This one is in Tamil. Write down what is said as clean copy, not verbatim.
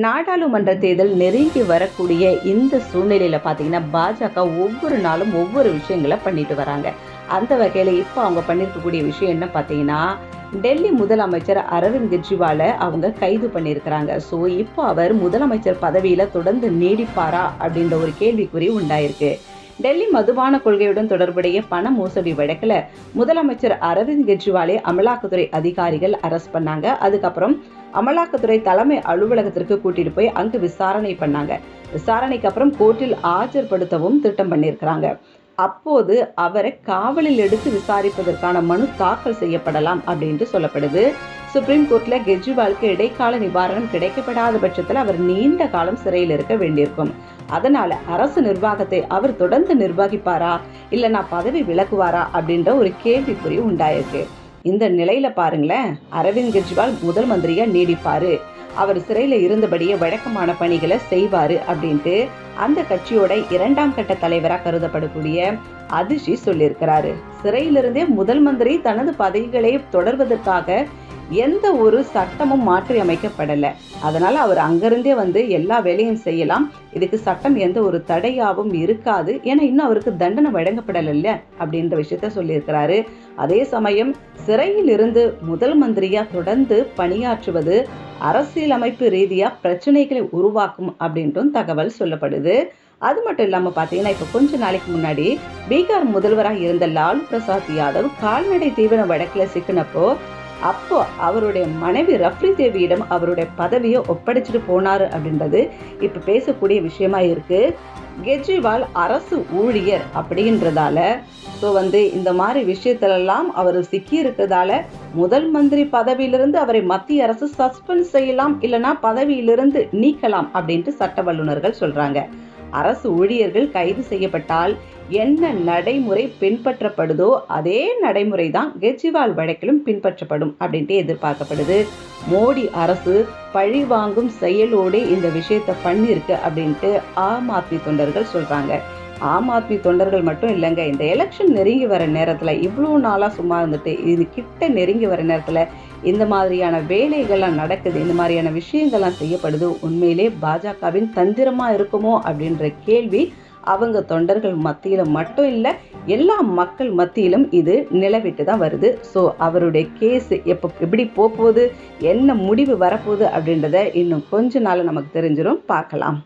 நாடாளுமன்ற தேர்தல் நெருங்கி வரக்கூடிய இந்த சூழ்நிலையில பார்த்தீங்கன்னா, பாஜக ஒவ்வொரு நாளும் ஒவ்வொரு விஷயங்கள பண்ணிட்டு வராங்க. அந்த வகையில இப்ப அவங்க பண்ணியிருக்கக்கூடிய விஷயம் என்ன பார்த்தீங்கன்னா, டெல்லி முதலமைச்சர் அரவிந்த் கெஜ்ரிவால அவங்க கைது பண்ணியிருக்கிறாங்க. ஸோ இப்போ அவர் முதலமைச்சர் பதவியில தொடர்ந்து நீடிப்பாரா அப்படின்ற ஒரு கேள்விக்குறி உண்டாயிருக்கு. டெல்லி மதுபான கொள்கையுடன் தொடர்புடைய பண மோசடி வழக்குல முதலமைச்சர் அரவிந்த் கெஜ்ரிவாலை அமலாக்கத்துறை அதிகாரிகள் அரெஸ்ட் பண்ணாங்க. அதுக்கப்புறம் அமலாக்கத்துறை தலைமை அலுவலகத்திற்கு கூட்டிட்டு போய் அங்கு விசாரணை பண்ணாங்க. விசாரணைக்கு அப்புறம் கோர்ட்டில் ஆஜர்படுத்தவும் திட்டம் பண்ணியிருக்கிறாங்க. அப்போது அவரை காவலில் எடுத்து விசாரிப்பதற்கான மனு தாக்கல் செய்யப்படலாம் அப்படின்ட்டு சொல்லப்படுது. சுப்ரீம் கோர்ட்ல கெஜ்ரிவாலுக்கு இடைக்கால நிவாரணம் கிடைக்கப்படாத பட்சத்தில் அவர் நீண்ட காலம் சிறையில் இருக்க வேண்டியிருக்கும். அதனால அரசு நிர்வாகத்தை அவர் தொடர்ந்து நிர்வகிப்பாரா இல்லைன்னா பதவி விலகுவாரா அப்படின்ற ஒரு கேள்விக்குறி உண்டாயிருக்கு. இந்த நிலையில பாருங்களேன், அரவிந்த் கெஜ்ரிவால் முதல் மந்திரியா நீடிப்பாரு, அவர் சிறையில இருந்தபடியே வழக்கமான பணிகளை செய்வாரு அப்படின்ட்டு அந்த கட்சியோட 2ஆம் கட்ட தலைவரா கருதப்படக்கூடிய அதிஷி சொல்லியிருக்கிறாரு. சிறையிலிருந்தே முதல் மந்திரி தனது பதவிகளை தொடர்வதற்காக எந்த ஒரு சட்டமும் மாற்றி அமைக்கப்படல. அதனால அவர் அங்கிருந்தே எல்லா வேலையும் செய்யலாம். இதுக்கு சட்டம் எந்த ஒரு தடையாவும் இருக்காது. ஏன்னா இன்னும் அவருக்கு தண்டனை வழங்கப்படல அப்படின்ற விஷயத்த சொல்லியிருக்கிறாரு. அதே சமயம் சிறையில் இருந்து முதல் மந்திரியா தொடர்ந்து பணியாற்றுவது அரசியலமைப்பு ரீதியா பிரச்சனைகளை உருவாக்கும் அப்படின்ட்டும் தகவல் சொல்லப்படுது. அது மட்டும் இல்லாம பாத்தீங்கன்னா, இப்ப கொஞ்ச நாளைக்கு முன்னாடி பீகார் முதல்வராக இருந்த லாலு பிரசாத் யாதவ் கால்நடை தீவன வழக்குல சிக்கினப்போ அப்போ அவருடைய மனைவி ரஃப்ரி தேவியிடம் அவருடைய பதவியை ஒப்படைச்சிட்டு போனாரு அப்படின்றது இப்ப பேசக்கூடிய விஷயமா இருக்கு. கெஜ்ரிவால் அரசு ஊழியர் அப்படின்றதால இந்த மாதிரி விஷயத்திலெல்லாம் அவர் சிக்கி இருக்கிறதால முதல் மந்திரி பதவியிலிருந்து அவரை மத்திய அரசு சஸ்பெண்ட் செய்யலாம், இல்லைன்னா பதவியிலிருந்து நீக்கலாம் அப்படின்ட்டு சட்ட வல்லுநர்கள் சொல்றாங்க. அரசு ஊழியர்கள் கைது செய்யப்பட்டால் என்ன நடைமுறை பின்பற்றப்படுதோ அதே நடைமுறை தான் கெஜ்ரிவால் வழக்கிலும் பின்பற்றப்படும் அப்படின்ட்டு எதிர்பார்க்கப்படுது. மோடி அரசு பழி வாங்கும் செயலோடு இந்த விஷயத்தை பண்ணிருக்கு அப்படின்ட்டு ஆம் ஆத்மி தொண்டர்கள் சொல்றாங்க. ஆம் ஆத்மி தொண்டர்கள் மட்டும் இல்லைங்க, இந்த எலெக்ஷன் நெருங்கி வர நேரத்துல இவ்வளோ நாளா சும்மா இருந்துட்டு இது கிட்ட நெருங்கி வர நேரத்துல இந்த மாதிரியான வேலைகள்லாம் நடக்குது, இந்த மாதிரியான விஷயங்கள்லாம் செய்யப்படுது. உண்மையிலே பாஜகவின் தந்திரமா இருக்குமோ அப்படின்ற கேள்வி அவங்க தொண்டர்கள் மத்தியில மட்டும் இல்லை, எல்லா மக்கள் மத்தியிலும் இது நிலவிட்டு தான் வருது. ஸோ அவருடைய கேஸ் எப்படி போகுது, என்ன முடிவு வரப்போகுது அப்படின்றத இன்னும் கொஞ்ச நாள் நமக்கு தெரிஞ்சிடும். பார்க்கலாம்.